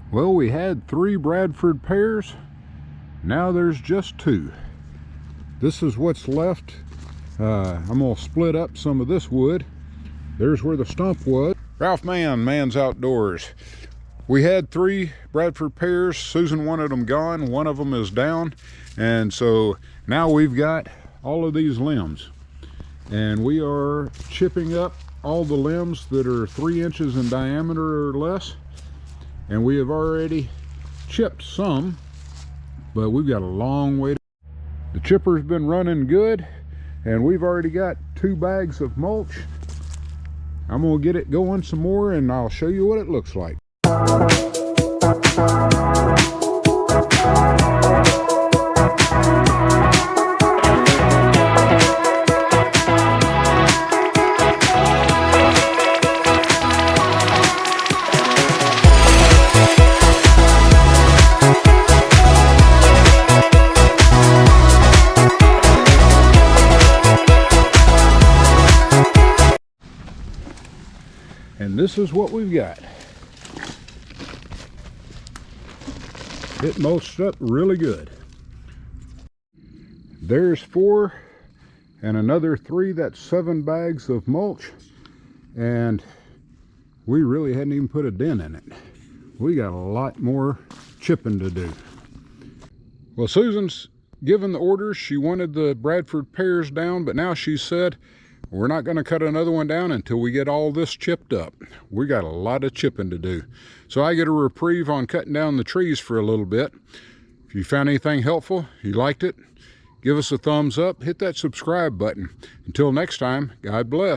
Well, we had 3 Bradford pears. Now there's just 2. This is what's left. I'm gonna split up some of this wood. There's where the stump was. Ralph Man's Outdoors. We had 3 Bradford pears. Susan wanted them gone. One of them is down. And so now we've got all of these limbs. And we are chipping up all the limbs that are 3 inches in diameter or less. And we have already chipped some, but we've got a long way to go. The chipper's been running good, and we've already got 2 bags of mulch. I'm gonna get it going some more, and I'll show you what it looks like. And this is what we've got. It mulched up really good. There's 4 and another 3. That's 7 bags of mulch, and we really hadn't even put a dent in it. We got a lot more chipping to do. Well, Susan's given the orders. She wanted the Bradford pears down, but now she said we're not going to cut another one down until we get all this chipped up. We got a lot of chipping to do. So I get a reprieve on cutting down the trees for a little bit. If you found anything helpful, you liked it, give us a thumbs up, hit that subscribe button. Until next time, God bless.